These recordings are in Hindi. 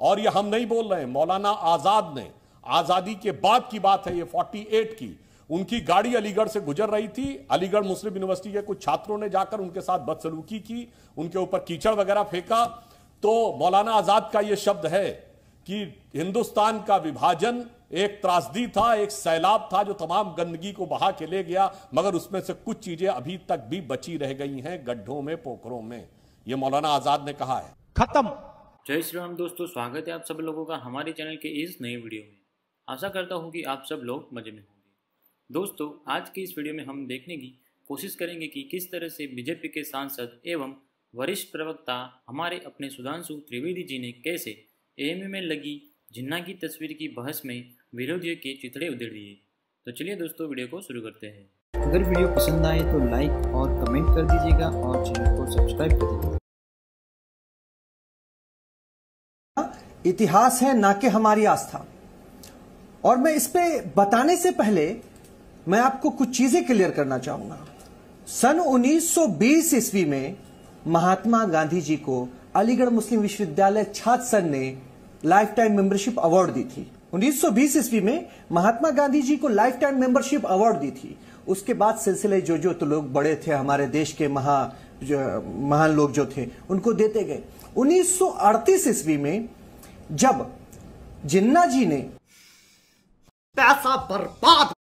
और ये हम नहीं बोल रहे हैं, मौलाना आजाद ने, आजादी के बाद की बात है ये 48 की, उनकी गाड़ी अलीगढ़ से गुजर रही थी, अलीगढ़ मुस्लिम यूनिवर्सिटी के कुछ छात्रों ने जाकर उनके साथ बदसलूकी की, उनके ऊपर कीचड़ वगैरह फेंका। तो मौलाना आजाद का यह शब्द है कि हिंदुस्तान का विभाजन एक त्रासदी था, एक सैलाब था जो तमाम गंदगी को बहा के ले गया, मगर उसमें से कुछ चीजें अभी तक भी बची रह गई हैं गड्ढों में, पोखरों में। यह मौलाना आजाद ने कहा है। खत्म। जय श्री राम दोस्तों, स्वागत है आप सब लोगों का हमारे चैनल के इस नए वीडियो में। आशा करता हूं कि आप सब लोग मजे में होंगे। दोस्तों, आज की इस वीडियो में हम देखने की कोशिश करेंगे कि किस तरह से बीजेपी के सांसद एवं वरिष्ठ प्रवक्ता हमारे अपने सुधांशु त्रिवेदी जी ने कैसे एएमयू में लगी जिन्ना की तस्वीर की बहस में विरोधियों के चिथड़े उधेड़ दिए। तो चलिए दोस्तों, वीडियो को शुरू करते हैं। अगर वीडियो पसंद आए तो लाइक और कमेंट कर दीजिएगा और चैनल को सब्सक्राइब कर दीजिएगा। इतिहास है ना कि हमारी आस्था। और मैं इस पे बताने से पहले मैं आपको कुछ चीजें क्लियर करना चाहूंगा। सन 1920 ईस्वी में महात्मा गांधी जी को अलीगढ़ मुस्लिम विश्वविद्यालय छात्र संघ ने लाइफ टाइम मेंबरशिप अवार्ड दी थी। 1920 ईस्वी में महात्मा गांधी जी को लाइफ टाइम मेंबरशिप अवार्ड दी थी। उसके बाद सिलसिले जो तो लोग बड़े थे हमारे देश के महान लोग जो थे उनको देते गए। 1938 ईस्वी में जब जिन्ना जी ने पैसा बर्बाद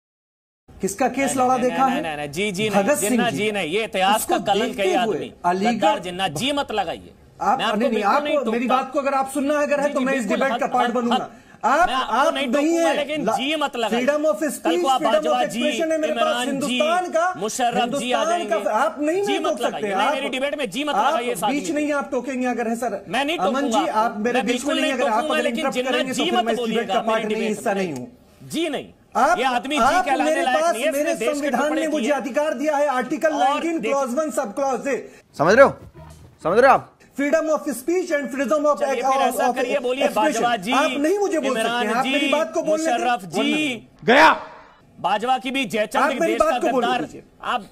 किसका केस लड़ा देखा है? जी भगत सिंह जी ने। ये इतिहास का कलंक है आदमी। अलीगढ़ जिन्ना जी मत लगाइए। आप मेरी बात को अगर आप सुनना अगर है तो मैं इस डिबेट का पार्ट बनूंगा। आप नहीं है, लेकिन जी मत लगाइए। Freedom of speech, freedom of expression है मेरे पास। हिंदुस्तान का, मुशर्रफ जी आ जाएंगे। आप नहीं टोक सकते। आप मेरी डिबेट में जी मत लगाइए। बीच नहीं आप टोकेंगे अगर है सर। मैं नहीं अमन जी, आप मेरे बीच में नहीं, अगर आप इंटरप्ट करेंगे तो फिर मैं इस डिबेट का पार्ट नहीं, हिस्सा नहीं हूं। जी नहीं, ये आदमी जी कहलाने लायक नहीं है। मेरे संविधान ने मुझे अधिकार दिया है, आर्टिकल 19 क्लॉज 1 सब क्लॉज से। समझ रहे हो आप? Freedom of speech and freedom of ऐसा करिए, बोलिए बाजवा जी। आप नहीं मुझे बोल सकते हैं, आप मेरी बात को बोलने दें। मुशर्रफ जी गया बाजवा की भी जयचंद देश का गद्दार। आप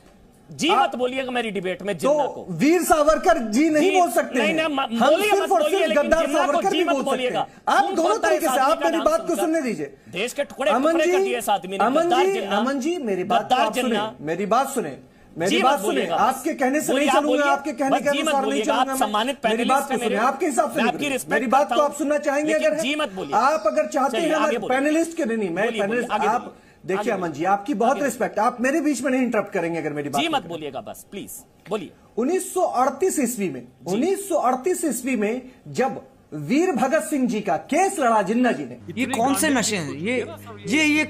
जी मत बोलिएगा मेरी डिबेट में जिन्ना को। वीर सावरकर जी नहीं बोल सकते हैं। हम सिर्फ और सिर्फ गद्दार सावरकर जी बोल सकते हैं। आप दोनों तरीके से, आप मेरी बात को सुनने दीजिए। देश के टुकड़े टुकड़े कर दिए इस आदमी ने। अमन जी मेरी बात सुने, मेरी बात सुने, मेरी बात सुने। आपके कहने से नहीं चलूंगा, आपके कहने के अनुसार नहीं चलूंगा। सम्मानित मेरी बात को सुने, आपके हिसाब से मेरी बात को आप सुनना चाहेंगे अगर जी मत बोलिए। आप अगर चाहते हैं पैनलिस्ट के नहीं, मैं पैनलिस्ट। आप देखिए अमन जी, आपकी बहुत रिस्पेक्ट, आप मेरे बीच में नहीं इंटरप्ट करेंगे अगर मेरी बात। जी मत बोलिएगा बस, प्लीज बोलिए। 1938 ईस्वी में 1938 ईस्वी में जब वीर भगत सिंह जी का केस लड़ा जिन्ना जी ने। ये कौन से नशे हैं? ये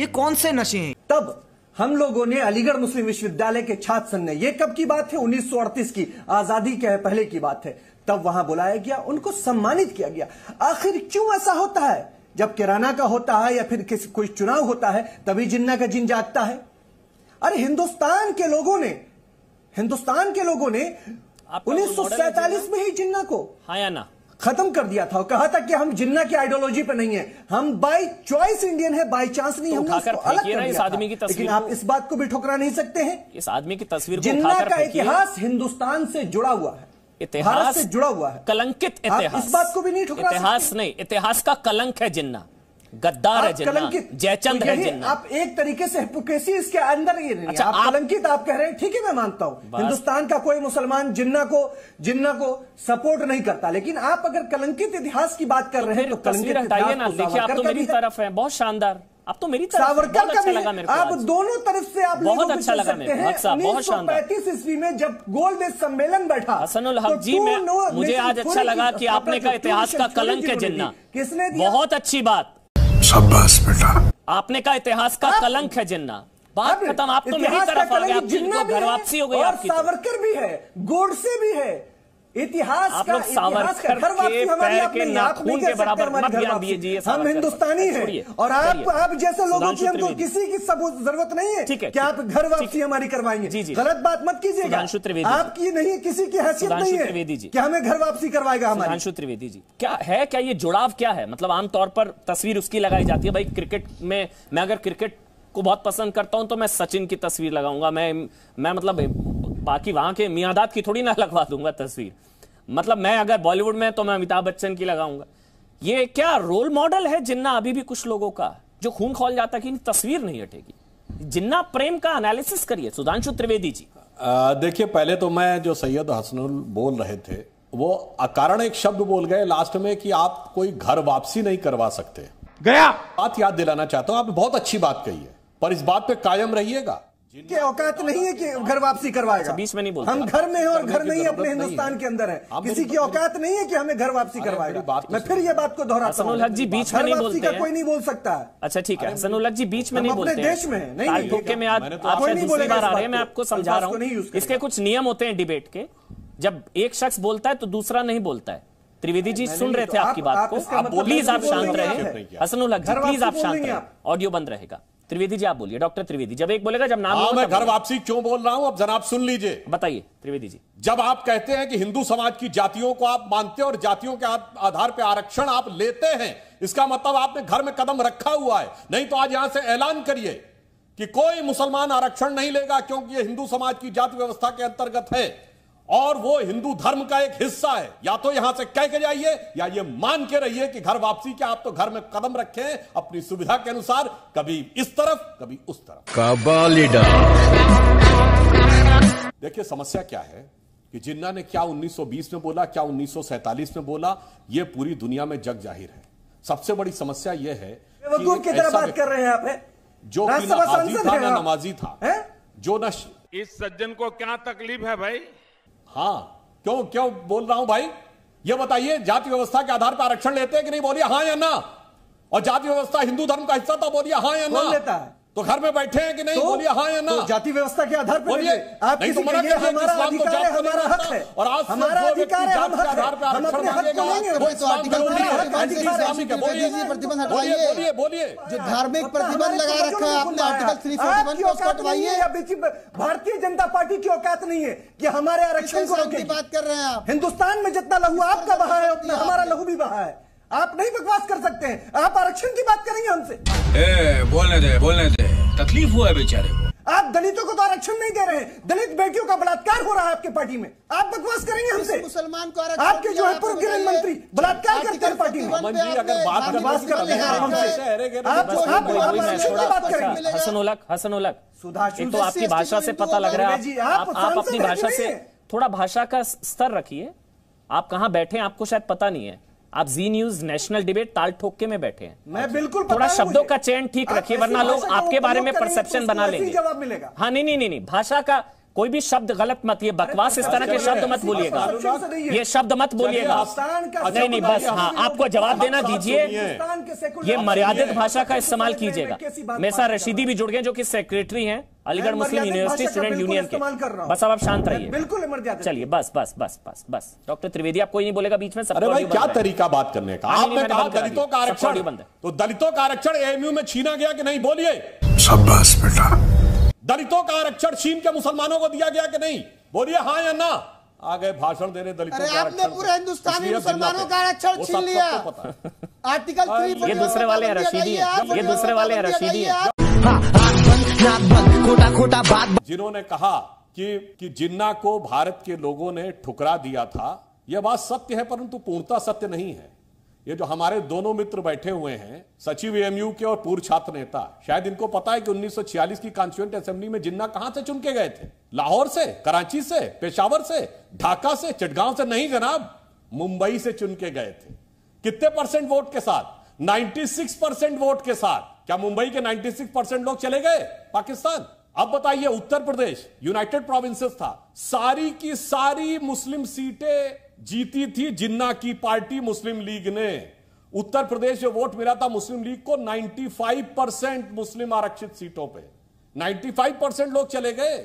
कौन से नशे हैं? तब हम लोगों ने अलीगढ़ मुस्लिम विश्वविद्यालय के छात्र संघ ने, ये कब की बात है? 1938 की, आजादी के पहले की बात है। तब वहां बुलाया गया, उनको सम्मानित किया गया। आखिर क्यों ऐसा होता है? जब किराना का होता है या फिर कोई चुनाव होता है तभी जिन्ना का जिन जागता है। अरे हिंदुस्तान के लोगों ने 1947 में ही जिन्ना को हाँ या ना खत्म कर दिया था और कहा था कि हम जिन्ना की आइडियोलॉजी पे नहीं है, हम बाई चॉइस इंडियन है, बाई चांस नहीं। हम उसको अलग कर दिया था। लेकिन आप इस बात को भी ठुकरा नहीं सकते हैं। इस आदमी की तस्वीर जिन्ना का इतिहास हिंदुस्तान से जुड़ा हुआ है, भारत से जुड़ा हुआ है, कलंकित इतिहास। इस बात को भी नहीं ठुकरा सकते। इतिहास नहीं, इतिहास का कलंक है जिन्ना, गद्दार है जिन्ना, जयचंद है जिन्ना। आप एक तरीके से हिपोक्रेसी इसके अंदर ये नहीं। आप कलंकित आप कह रहे हैं, ठीक है मैं मानता हूं। हिंदुस्तान का कोई मुसलमान जिन्ना को सपोर्ट नहीं करता, लेकिन आप अगर कलंकित इतिहास की बात कर रहे हैं तो तस्वीर हटाइए ना। देखिए आप तो मेरी तरफ है, बहुत शानदार। आप तो मेरी तरफ, सावरकर का अच्छा लगा मेरे को। आप दोनों तरफ से आप बहुत अच्छा लगा मेरे को, बहुत शानदार। 1935 ईस्वी में जब गोल बेस सम्मेलन बैठा, हसनुल हक जी, मुझे आज अच्छा लगा कि आपने कहा इतिहास का कलंक है जिन्ना। किसने दिया? बहुत अच्छी बात, शाबाश बेटा। आपने कहा इतिहास का कलंक है जिन्ना। बात खत्म। आप तो मेरी तरफ आ गए, जिन्ना घर वापसी हो गई आपकी। सावरकर भी है, गोडसे भी है। इतिहास आप लोग सावरकर के पैर के नाखून के बराबर मत ज्ञान दीजिए। हम हिंदुस्तानी हैं और आप जैसे लोगों की हमको किसी की जरूरत नहीं है कि आप घर वापसी हमारी करवाएंगे। गलत बात मत कीजिएगा। आपकी नहीं, किसी की हैसियत नहीं है कि हमें घर वापसी करवाएगा हमारी। सुधांशु त्रिवेदी जी, क्या है, क्या ये जुड़ाव क्या है? मतलब आमतौर पर तस्वीर उसकी लगाई जाती है, भाई क्रिकेट में मैं अगर क्रिकेट को बहुत पसंद करता हूं तो मैं सचिन की तस्वीर लगाऊंगा, मैं मतलब बाकी वहां के मियादाद की थोड़ी ना लगवा दूंगा तस्वीर। मतलब मैं अगर बॉलीवुड में तो मैं अमिताभ बच्चन की लगाऊंगा। ये क्या रोल मॉडल है जिन्ना अभी भी कुछ लोगों का, जो खून खौल जाता कि तस्वीर नहीं हटेगी। जिन्ना प्रेम का एनालिसिस करिए सुधांशु त्रिवेदी जी। देखिए, पहले तो मैं जो सैयद हसनुल बोल रहे थे वो अकारण एक शब्द बोल गए लास्ट में कि आप कोई घर वापसी नहीं करवा सकते। गया बात याद दिलाना चाहता हूं, आपने बहुत अच्छी बात कही है, पर इस बात पे कायम रहिएगा। के औकात नहीं है कि घर वापसी करवाएगा। बीच में नहीं बोलते। हम घर में हैं और घर में ही अपने हिंदुस्तान के अंदर है। किसी की औकात नहीं है कि हमें घर वापसी करवाएगा। मैं फिर ये बात को दोहराता हूं, हसनुल हक जी बीच में नहीं बोलते हैं। कोई नहीं बोल सकता है। अच्छा ठीक है, हसनुल हक जी बीच में नहीं बोलते हैं। अपने देश में नहीं। में आप दूसरी बार आ रहे हैं, मैं आपको समझा रहा हूं। इसके कुछ नियम होते हैं डिबेट के। जब एक शख्स बोलता है तो दूसरा नहीं बोलता है। त्रिवेदी जी सुन रहे थे आपकी बात को, प्लीज आप शांत रहे। हसनुल हक जी प्लीज आप शांत रहे, ऑडियो बंद रहेगा। त्रिवेदी जी आप बोलिए, डॉक्टर त्रिवेदी। जब एक बोलेगा, जब नाम मैं घर वापसी क्यों बोल रहा हूं अब जनाब सुन लीजिए। बताइए त्रिवेदी जी। जब आप कहते हैं कि हिंदू समाज की जातियों को आप मानते हैं और जातियों के आधार पर आरक्षण आप लेते हैं, इसका मतलब आपने घर में कदम रखा हुआ है। नहीं तो आज यहां से ऐलान करिए कि कोई मुसलमान आरक्षण नहीं लेगा, क्योंकि यह हिंदू समाज की जाति व्यवस्था के अंतर्गत है और वो हिंदू धर्म का एक हिस्सा है। या तो यहां से कह के जाइए या ये मान के रहिए कि घर वापसी के आप तो घर में कदम रखे हैं अपनी सुविधा के अनुसार, कभी इस तरफ कभी उस तरफ। देखिए समस्या क्या है कि जिन्ना ने क्या 1920 में बोला, क्या 1947 में बोला, ये पूरी दुनिया में जग जाहिर है। सबसे बड़ी समस्या यह है बेवकूफ की तरह बात कर रहे हैं आप, जो कि ना हाजी था ना नमाजी था, जो न इस सज्जन को क्या तकलीफ है भाई? हाँ, क्यों बोल रहा हूं भाई, ये बताइए, जाति व्यवस्था के आधार पर आरक्षण लेते हैं कि नहीं, बोलिए हाँ या ना। और जाति व्यवस्था हिंदू धर्म का हिस्सा था, बोलिए हाँ या ना। लेता है तो घर में बैठे हैं कि नहीं, बोलिए हाँ या ना। तो जाति व्यवस्था के आधार पर बोलिए, आप किसी को ये हमारा अधिकार है, हमारा हक है, और आज हमारा अधिकार है, हम हक है, हम अपने हक को लेंगे। प्रतिबंध हटाइए, बोलिए जो धार्मिक प्रतिबंध लगा रखा है आपने आर्टिकल 341 को उसको हटवाइए। भारतीय जनता पार्टी की औकात नहीं है कि हमारे आरक्षण को रोके। बात कर रहे हैं आप। हिंदुस्तान में जितना लहू आपका बहा है उतना हमारा लहू भी बहा है। आप नहीं बकवास कर सकते हैं। आप आरक्षण की बात करेंगे हमसे? बोलने दे, तकलीफ हुआ है बेचारे को। आप दलितों को तो आरक्षण नहीं दे रहे हैं, दलित बेटियों का बलात्कार हो रहा है आपके पार्टी में। आप बकवास करेंगे हमसे? मुसलमान को आरक्षण आपके जो है पूर्व गृह मंत्री बलात्कार करते हैं पार्टी में। अगर बात करते हैं हसनुल हक, एक तो आपकी भाषा से पता लग रहा है आप अपनी भाषा से थोड़ा भाषा का स्तर रखिए। आप कहां बैठे हैं आपको शायद पता नहीं है। आप जी न्यूज नेशनल डिबेट ताल ठोके में बैठे हैं। मैं बिल्कुल थोड़ा शब्दों का चयन ठीक रखिए, वरना लोग आपके बारे में परसेप्शन बना लेंगे। जवाब मिलेगा। हाँ नहीं, भाषा का कोई भी शब्द गलत मत, ये बकवास इस तरह के शब्द मत बोलिएगा, ये शब्द मत बोलिएगा। नहीं बस हाँ, आपको जवाब देना दीजिए, ये मर्यादित भाषा का इस्तेमाल कीजिएगा। मेरे साथ रशीदी भी जुड़ गए जो कि सेक्रेटरी हैं अलीगढ़ मुस्लिम यूनिवर्सिटी स्टूडेंट यूनियन के। बस अब आप शांत रहिए, बिल्कुल चलिए बस। डॉक्टर त्रिवेदी आप कोई नहीं बोलेगा बीच में। अरे भाई क्या तरीका बात करने का, आपने कहा दलितों का आरक्षण बंद है, तो दलितों का आरक्षण एएमयू में छीना गया कि नहीं, बोलिए। शाबाश बेटा। दलितों का आरक्षण छीन के मुसलमानों को दिया गया कि नहीं, बोलिए हाँ या ना। आ गए भाषण देने दलितों का आरक्षण। आपने पूरे हिंदुस्तान में मुसलमानों का आरक्षण छीन लिया। आर्टिकल 3 ये दूसरे वाले हैं रशीदी, ये दूसरे वाले हैं रशीदी। जिन्होंने कहा कि जिन्ना को भारत के लोगों ने ठुकरा दिया था, यह बात सत्य है, परंतु पूर्णतः सत्य नहीं है। ये जो हमारे दोनों मित्र बैठे हुए हैं, सचिव एएमयू के और पूर्व छात्र नेता, शायद इनको पता है कि 1946 की कॉन्स्टिट्यूएंट असेंबली में जिन्ना कहां से चुन के गए थे? लाहौर से, कराची से, पेशावर से, ढाका से, चिटगांव से नहीं जनाब, मुंबई से चुन के गए थे। कितने परसेंट वोट के साथ? 96% वोट के साथ। क्या मुंबई के 96% लोग चले गए पाकिस्तान? अब बताइए, उत्तर प्रदेश यूनाइटेड प्रोविंसेस था, सारी की सारी मुस्लिम सीटें जीती थी जिन्ना की पार्टी मुस्लिम लीग ने। उत्तर प्रदेश जो वोट मिला था मुस्लिम लीग को 95% मुस्लिम आरक्षित सीटों पे 95% लोग चले गए।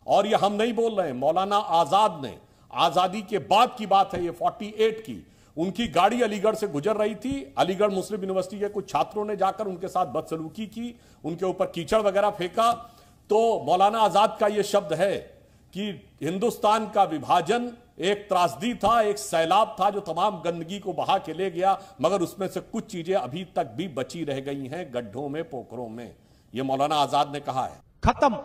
और ये हम नहीं बोल रहे हैं, मौलाना आजाद ने, आजादी के बाद की बात है ये 48 की, उनकी गाड़ी अलीगढ़ से गुजर रही थी, अलीगढ़ मुस्लिम यूनिवर्सिटी के कुछ छात्रों ने जाकर उनके साथ बदसलूकी की, उनके ऊपर कीचड़ वगैरह फेंका। तो मौलाना आजाद का यह शब्द है कि हिंदुस्तान का विभाजन एक त्रासदी था, एक सैलाब था जो तमाम गंदगी को बहा के ले गया, मगर उसमें से कुछ चीजें अभी तक भी बची रह गई हैं गड्ढों में, पोखरों में। यह मौलाना आजाद ने कहा है। खत्म।